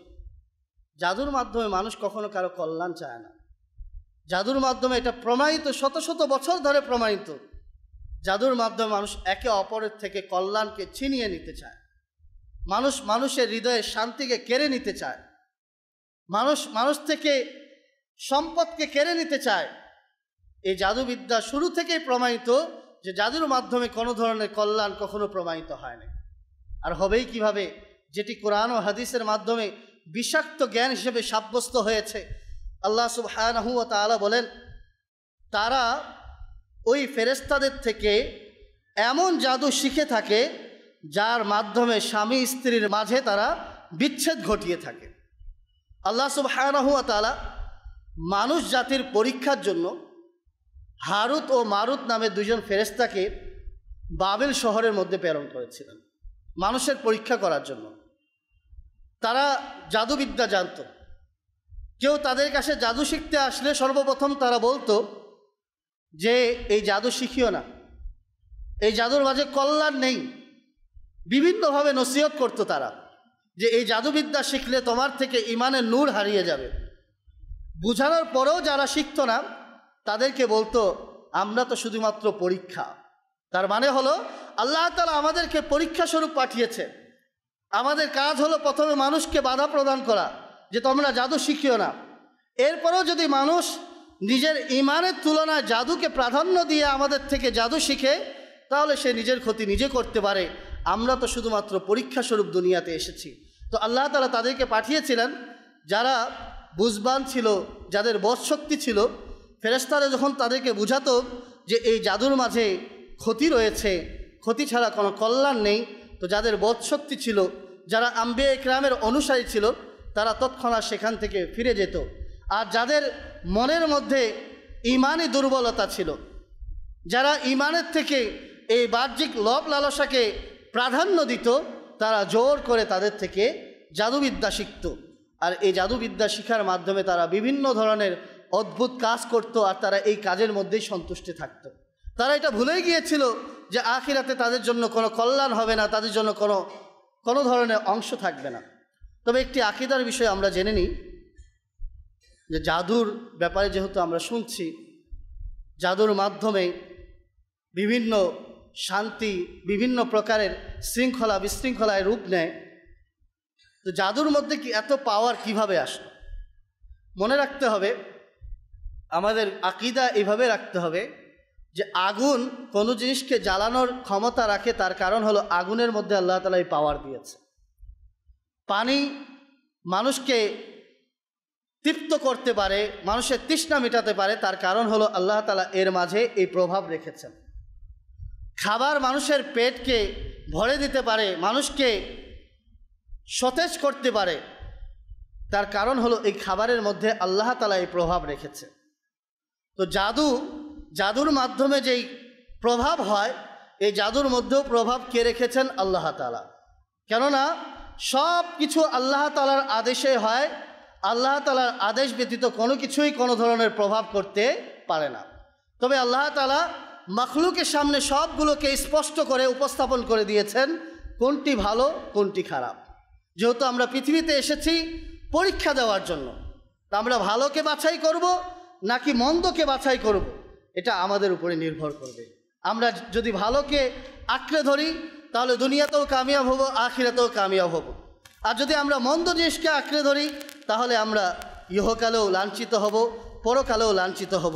জাদুর মাধ্যমে মানুষ কখনো কারো কল্যাণ চায় না। জাদুর মাধ্যমে এটা প্রমাণিত, শত শত বছর ধরে প্রমাণিত, জাদুর মাধ্যমে মানুষ একে অপরের থেকে কল্যাণকে ছিনিয়ে নিতে চায়। মানুষ মানুষের হৃদয়ের শান্তিকে কেড়ে নিতে চায়, মানুষ থেকে সম্পদকে কেড়ে নিতে চায়। এই জাদুবিদ্যা শুরু থেকেই প্রমাণিত যে জাদুর মাধ্যমে কোনো ধরনের কল্যাণ কখনো প্রমাণিত হয় না। আর হবেই কিভাবে, যেটি কোরআন ও হাদিসের মাধ্যমে বিষাক্ত জ্ঞান হিসেবে সাব্যস্ত হয়েছে। আল্লাহ সুবহানাহু ওয়া তাআলা বলেন, তারা ওই ফেরেশতাদের থেকে এমন জাদু শিখে থাকে যার মাধ্যমে স্বামী স্ত্রীর মাঝে তারা বিচ্ছেদ ঘটিয়ে থাকে। আল্লাহ সুবহানাহু ওয়া তাআলা মানুষ জাতির পরীক্ষার জন্য হারুত ও মারুত নামে দুজন ফেরেশতাকে বাবেল শহরের মধ্যে প্রেরণ করেছিলেন মানুষের পরীক্ষা করার জন্য। তারা জাদুবিদ্যা জানত। কেউ তাদের কাছে জাদু শিখতে আসলে সর্বপ্রথম তারা বলতো যে এই জাদু শিখিও না, এই জাদুর মাঝে কল্যাণ নেই। বিভিন্নভাবে নসিহত করতো তারা যে এই জাদুবিদ্যা শিখলে তোমার থেকে ঈমানের নূর হারিয়ে যাবে। বুঝানোর পরেও যারা শিখত না তাদেরকে বলতো আমরা তো শুধুমাত্র পরীক্ষা। তার মানে হলো আল্লাহ তাআলা আমাদেরকে পরীক্ষা স্বরূপ পাঠিয়েছে। আমাদের কাজ হলো প্রথমে মানুষকে বাধা প্রদান করা যে তোমরা জাদু শিখিও না। এরপরেও যদি মানুষ নিজের ঈমানের তুলনায় জাদুকে প্রাধান্য দিয়ে আমাদের থেকে জাদু শিখে, তাহলে সে নিজের ক্ষতি নিজে করতে পারে। আমরা তো শুধুমাত্র পরীক্ষা স্বরূপ দুনিয়াতে এসেছি। তো আল্লাহ তাআলা তাদেরকে পাঠিয়েছিলেন যারা বুঝবান ছিল, যাদের বোধশক্তি ছিল। ফেরেশতারা যখন তাদেরকে বুঝাতো যে এই জাদুর মাঝে ক্ষতি রয়েছে, ক্ষতি ছাড়া কোনো কল্যাণ নেই, তো যাদের বোধশক্তি ছিল, যারা আম্বিয়া ইকরামের অনুসারী ছিল, তারা তৎক্ষণাৎ সেখান থেকে ফিরে যেত। আর যাদের মনের মধ্যে ঈমানি দুর্বলতা ছিল, যারা ঈমানের থেকে এই বাহ্যিক লোভ লালসাকে প্রাধান্য দিত, তারা জোর করে তাদের থেকে জাদুবিদ্যা শিখত। আর এই জাদুবিদ্যা শিখার মাধ্যমে তারা বিভিন্ন ধরনের অদ্ভুত কাজ করত, আর তারা এই কাজের মধ্যেই সন্তুষ্ট থাকত। তারা এটা ভুলেই গিয়েছিল যে আখিরাতে তাদের জন্য কোনো কল্যাণ হবে না, তাদের জন্য কোনো ধরনের অংশ থাকবে না। তবে একটি আকীদার বিষয় আমরা জেনে নিই, যে জাদুর ব্যাপারে যেহেতু আমরা শুনছি, জাদুর মাধ্যমে বিভিন্ন শান্তি, বিভিন্ন প্রকারের শৃঙ্খলা বিশৃঙ্খলায় রূপ নেয়। তো জাদুর মধ্যে কি এত পাওয়ার কিভাবে আসলো? মনে রাখতে হবে, আমাদের আকীদা এইভাবে রাখতে হবে যে আগুন কোনো জিনিসকে জ্বালানোর ক্ষমতা রাখে, তার কারণ হলো আগুনের মধ্যে আল্লাহ তাআলা এই পাওয়ার দিয়েছে। পানি মানুষকে তৃপ্ত করতে পারে, মানুষের তৃষ্ণা মেটাতে পারে, তার কারণ হলো আল্লাহ তাআলা এর মাঝে এই প্রভাব রেখেছেন। খাবার মানুষের পেটকে ভরে দিতে পারে, মানুষকে সতেজ করতে পারে, তার কারণ হলো এই খাবারের মধ্যে আল্লাহ তাআলা এই প্রভাব রেখেছে। তো জাদুর মাধ্যমে যেই প্রভাব হয়, এই জাদুর মধ্যেও প্রভাব কে রেখেছেন? আল্লাহ তাআলা। কেননা সব কিছু আল্লাহ তাআলার আদেশে হয়, আল্লাহ তাআলার আদেশ ব্যতীত কোনো কিছুই কোনো ধরনের প্রভাব করতে পারে না। তবে আল্লাহ তাআলা মাখলুকের সামনে সবগুলোকে স্পষ্ট করে উপস্থাপন করে দিয়েছেন কোনটি ভালো কোনটি খারাপ। যেহেতু আমরা পৃথিবীতে এসেছি পরীক্ষা দেওয়ার জন্য, তা আমরা ভালোকে বাছাই করব নাকি মন্দকে বাছাই করব, এটা আমাদের উপরে নির্ভর করবে। আমরা যদি ভালোকে আঁকড়ে ধরি তাহলে দুনিয়াতেও কামিয়াব হব, আখিরাতেও কামিয়াব হব। আর যদি আমরা মন্দ জিনিসকে আঁকড়ে ধরি তাহলে আমরা ইহকালেও লাঞ্ছিত হব, পরকালেও লাঞ্ছিত হব।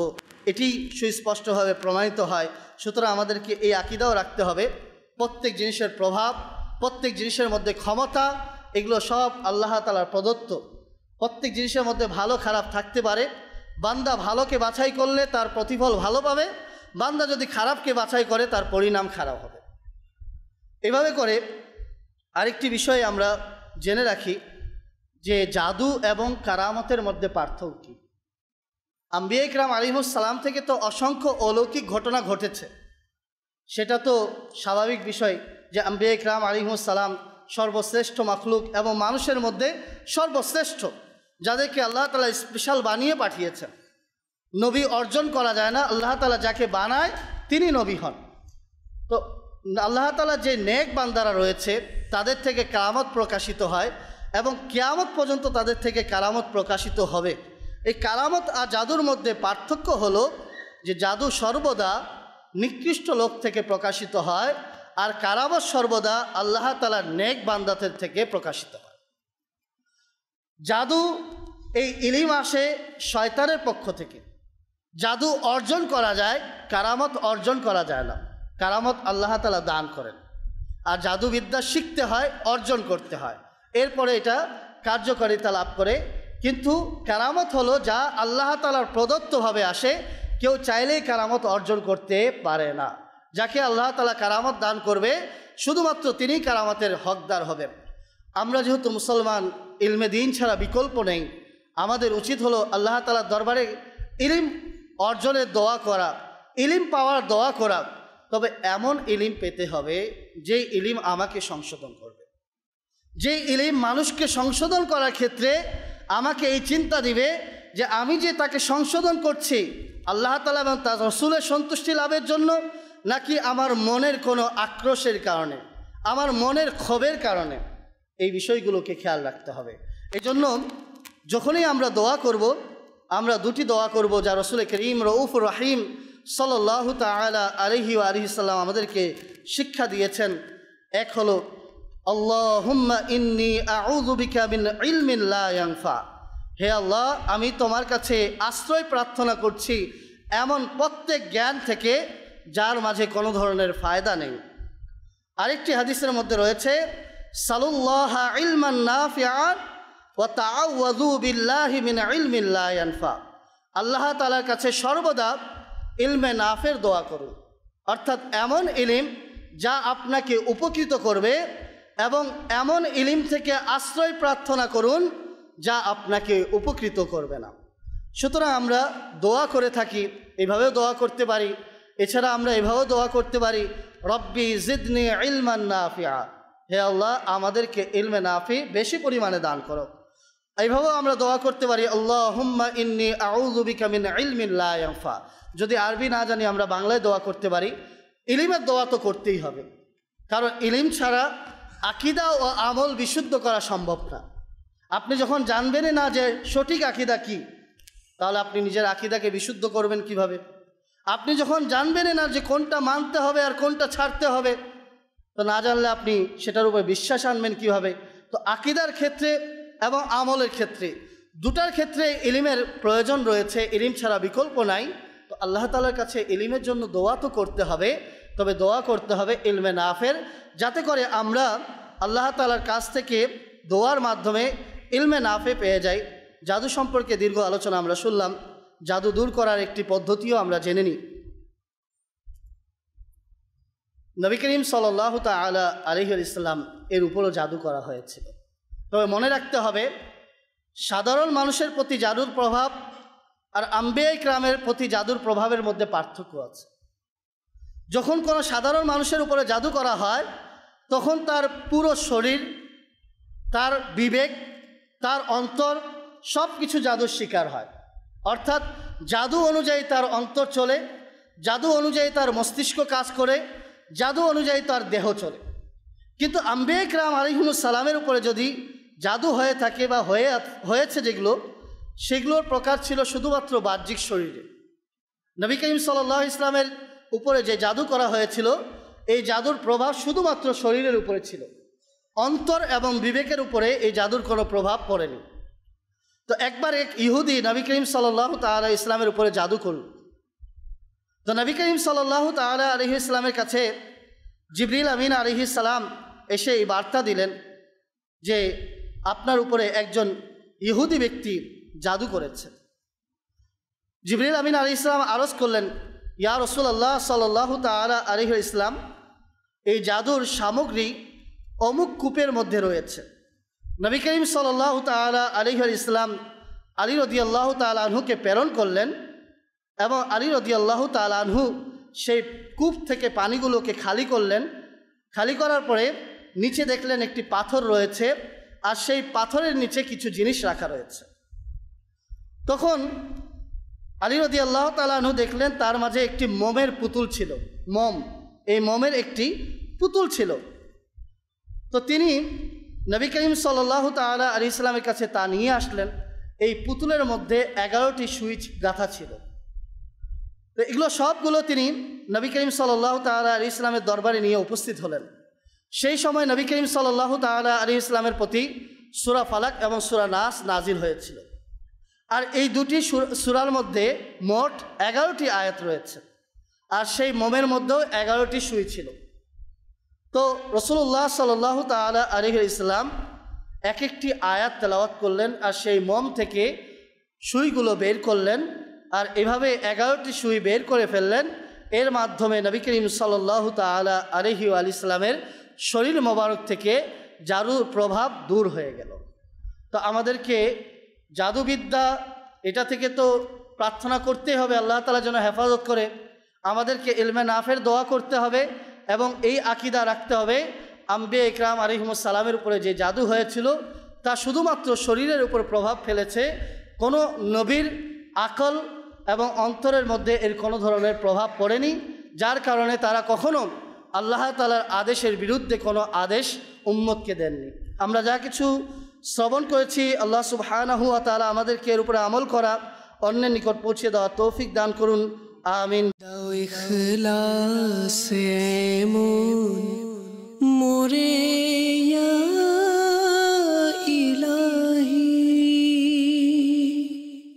এটি সুস্পষ্টভাবে প্রমাণিত হয়। সুতরাং আমাদেরকে এই আকীদাও রাখতে হবে, প্রত্যেক জিনিসের প্রভাব, প্রত্যেক জিনিসের মধ্যে ক্ষমতা, এগুলো সব আল্লাহ তাআলার প্রদত্ত। প্রত্যেক জিনিসের মধ্যে ভালো খারাপ থাকতে পারে। বান্দা ভালোকে বাছাই করলে তার প্রতিফল ভালো পাবে, বান্দা যদি খারাপকে বাছাই করে তার পরিণাম খারাপ হবে। এভাবে করে আরেকটি বিষয় আমরা জেনে রাখি যে জাদু এবং কারামতের মধ্যে পার্থক্য কী। আম্বিয়া ইকরাম আলাইহিস সালাম থেকে তো অসংখ্য অলৌকিক ঘটনা ঘটেছে, সেটা তো স্বাভাবিক বিষয় যে আম্বিয়া ইকরাম আলাইহিস সালাম সর্বশ্রেষ্ঠ মাখলুক এবং মানুষের মধ্যে সর্বশ্রেষ্ঠ, যাদেরকে আল্লাহ তাআলা স্পেশাল বানিয়ে পাঠিয়েছেন। নবী অর্জন করা যায় না, আল্লাহ তাআলা যাকে বানায় তিনি নবী হন। তো আল্লাহ তাআলা যে নেক বান্দারা রয়েছে তাদের থেকে কারামত প্রকাশিত হয় এবং কিয়ামত পর্যন্ত তাদের থেকে কারামত প্রকাশিত হবে। এই কারামত আর জাদুর মধ্যে পার্থক্য হলো যে জাদু সর্বদা নিকৃষ্ট লোক থেকে প্রকাশিত হয়, আর কারামত সর্বদা আল্লাহ তাআলার নেক বান্দাদের থেকে প্রকাশিত হয়। জাদু এই ইলম আসে শয়তানের পক্ষ থেকে। জাদু অর্জন করা যায়, কারামত অর্জন করা যায় না। কারামত আল্লাহ তাআলা দান করেন, আর জাদুবিদ্যা শিখতে হয়, অর্জন করতে হয়, এরপরে এটা কার্যকারিতা লাভ করে। কিন্তু কারামত হলো যা আল্লাহ তাআলার প্রদত্তভাবে আসে, কেউ চাইলেই কারামত অর্জন করতে পারে না। যাকে আল্লাহ তাআলা কারামত দান করবে শুধুমাত্র তিনিই কারামতের হকদার হবেন। আমরা যেহেতু মুসলমান, ইলমে দিন ছাড়া বিকল্প নেই। আমাদের উচিত হলো আল্লাহ তাআলার দরবারে ইলম অর্জনের দোয়া করা, ইলম পাওয়ার দোয়া করা। তবে এমন ইলম পেতে হবে যে ইলম আমাকে সংশোধন করবে, যে ইলম মানুষকে সংশোধন করার ক্ষেত্রে আমাকে এই চিন্তা দিবে যে আমি যে তাকে সংশোধন করছি আল্লাহ তাআলা এবং তার রাসূলের সন্তুষ্টি লাভের জন্য, নাকি আমার মনের কোনো আক্রোশের কারণে, আমার মনের ক্ষোভের কারণে। এই বিষয়গুলোকে খেয়াল রাখতে হবে। এই জন্য যখনই আমরা দোয়া করব, আমরা দুটি দোয়া করব যা রাসূল করিম রউফুর রহিম সাল্লাল্লাহু তাআলা আলাইহি ওয়া আলিহি সাল্লাম আমাদেরকে শিক্ষা দিয়েছেন। এক হলো আল্লাহুম্মা ইন্নী আউযু বিকা মিন ইলমিন লা ইয়ানফা। হে আল্লাহ, আমি তোমার কাছে আশ্রয় প্রার্থনা করছি এমন প্রত্যেক জ্ঞান থেকে যার মাঝে কোনো ধরনের ফায়দা নেই। আরেকটি হাদিসের মধ্যে রয়েছে সালুল্লাহা ইলমান নাফিআন ওয়া তাআওয়াযু বিল্লাহি মিন ইলমিন লা ইয়ানফা। আল্লাহ তাআলার কাছে সর্বদা ইলমে নাফের দোয়া করুন, অর্থাৎ এমন ইলম যা আপনাকে উপকৃত করবে, এবং এমন ইলম থেকে আশ্রয় প্রার্থনা করুন যা আপনাকে উপকৃত করবে না। সুতরাং আমরা দোয়া করে থাকি, এইভাবেও দোয়া করতে পারি। এছাড়া আমরা এভাবেও দোয়া করতে পারি রব্বি জিদনি ইলমান নাফিআ। হে আল্লাহ, আমাদেরকে ইলমে নাফি বেশি পরিমাণে দান করো। এইভাবেও আমরা দোয়া করতে পারি আল্লাহুম্মা ইন্নী আউযু বিকা মিন ইলমিন লা ইয়ানফা। যদি আরবি না জানি আমরা বাংলায় দোয়া করতে পারি। ইলমের দোয়া তো করতেই হবে, কারণ ইলম ছাড়া আকীদা ও আমল বিশুদ্ধ করা সম্ভব না। আপনি যখন জানবেনই না যে সঠিক আকীদা কি, তাহলে আপনি নিজের আকীদাকে বিশুদ্ধ করবেন কিভাবে? আপনি যখন জানবেন না যে কোনটা মানতে হবে আর কোনটা ছাড়তে হবে, তো না জানলে আপনি সেটার উপর বিশ্বাস আনবেন কীভাবে? তো আকীদার ক্ষেত্রে এবং আমলের ক্ষেত্রে দুটার ক্ষেত্রে ইলমের প্রয়োজন রয়েছে, ইলম ছাড়া বিকল্প নাই। তো আল্লাহ তাআলার কাছে ইলমের জন্য দোয়া তো করতে হবে, তবে দোয়া করতে হবে ইলমে নাফের, যাতে করে আমরা আল্লাহ তাআলার কাছ থেকে দোয়ার মাধ্যমে ইলমে নাফে পেয়ে যাই। জাদু সম্পর্কে দীর্ঘ আলোচনা আমরা শুনলাম, জাদু দূর করার একটি পদ্ধতিও আমরা জেনে নিই। নবী করিম সাল্লাল্লাহু তাআলা আলাইহি ওয়াসাল্লাম এর উপরও জাদু করা হয়েছিল। তবে মনে রাখতে হবে, সাধারণ মানুষের প্রতি জাদুর প্রভাব আর আম্বিয়া ইকরামের প্রতি জাদুর প্রভাবের মধ্যে পার্থক্য আছে। যখন কোনো সাধারণ মানুষের উপরে জাদু করা হয়, তখন তার পুরো শরীর, তার বিবেক, তার অন্তর সব কিছু জাদুর শিকার হয়। অর্থাৎ জাদু অনুযায়ী তার অন্তর চলে, জাদু অনুযায়ী তার মস্তিষ্ক কাজ করে, জাদু অনুযায়ী তার দেহ চলে। কিন্তু আম্বিয়া ইকরাম আলাইহিমুস সালামের উপরে যদি জাদু হয়ে থাকে বা হয়েছে সেগুলোর প্রকার ছিল শুধুমাত্র বাহ্যিক শরীরে। নবী করিম সাল্লাল্লাহু আলাইহি ওয়াসাল্লামের উপরে যে জাদু করা হয়েছিল, এই জাদুর প্রভাব শুধুমাত্র শরীরের উপরে ছিল, অন্তর এবং বিবেকের উপরে এই জাদুর কোনো প্রভাব পড়েনি। তো একবার এক ইহুদি নবী করিম সাল্লাল্লাহু তাআলা ইসলামের উপরে জাদু করল। তো নবী করিম সাল্লাল্লাহু তাআলা আলাইহি ইসলামের কাছে জিবরিল আমিন আলাইহিস সালাম এসে এই বার্তা দিলেন যে আপনার উপরে একজন ইহুদি ব্যক্তি জাদু করেছে। জিবরিল আমিন আলাইহিস সালাম আরজ করলেন, ইয়া রাসূলুল্লাহ সাল্লাল্লাহু তাআলা আলাইহি ইসলাম, এই জাদুর সামগ্রী অমুক কূপের মধ্যে রয়েছে। নবী করিম সাল্লাল্লাহু তাআলা আলাইহি ইসলাম আলী রাদিয়াল্লাহু তাআলা আনহুকে প্রেরণ করলেন এবং আলী রাদিয়াল্লাহু তাআলা আনহু সেই কূপ থেকে পানিগুলোকে খালি করলেন। খালি করার পরে নিচে দেখলেন একটি পাথর রয়েছে, আর সেই পাথরের নিচে কিছু জিনিস রাখা রয়েছে। তখন আলী রাদিয়াল্লাহু তাআলা আনহু দেখলেন তার মাঝে একটি মোমের পুতুল ছিল, এই মোমের একটি পুতুল ছিল। তো তিনি নবী করিম সাল্লাল্লাহু তাআলা আলাইহি ইসলামের কাছে তা নিয়ে আসলেন। এই পুতুলের মধ্যে 11টি সুইচ গাঁথা ছিল। তো এগুলো সবগুলো তিনি নবী করিম সাল্লাল্লাহু তাআলা আলাইহি ইসলামের দরবারে নিয়ে উপস্থিত হলেন। সেই সময় নবী করিম সাল্লাল্লাহু তাআলা আলাইহি ইসলামের প্রতি সূরা ফালাক এবং সূরা নাস নাজিল হয়েছিল। আর এই দুটি সূরার মধ্যে মোট 11টি আয়াত রয়েছে, আর সেই মোমের মধ্যেও 11টি সুই ছিল। তো রাসূলুল্লাহ সাল্লাল্লাহু তাআলা আলাইহি ইসলাম এক একটি আয়াত তেলাওয়াত করলেন, আর সেই মোম থেকে সুইগুলো বের করলেন, আর এভাবে 11টি সুই বের করে ফেললেন। এর মাধ্যমে নবী করিম সাল্লাল্লাহু তাআলা আলাইহি ইসলামের শরীর মোবারক থেকে জাদুর প্রভাব দূর হয়ে গেল। তো আমাদেরকে জাদুবিদ্যা এটা থেকে তো প্রার্থনা করতেই হবে, আল্লাহ তাআলা যেন হেফাজত করে। আমাদেরকে ইলমে নাফের দোয়া করতে হবে এবং এই আকীদা রাখতে হবে, আম্বিয়া ইকরাম আলাইহিমুস সালামের উপরে যে জাদু হয়েছিল তা শুধুমাত্র শরীরের উপর প্রভাব ফেলেছে, কোনো নবীর আকল এবং অন্তরের মধ্যে এর কোনো ধরনের প্রভাব পড়েনি, যার কারণে তারা কখনো আল্লাহ তাআলার আদেশের বিরুদ্ধে কোনো আদেশ উম্মতকে দেননি। আমরা যা কিছু শ্রবণ করেছি, আল্লাহ সুবহানাহু ওয়া তাআলা আমাদেরকে এর উপরে আমল করা, অন্যের নিকট পৌঁছে দেওয়া তৌফিক দান করুন। আমিন।
দাও ইখলাস এমন মোরে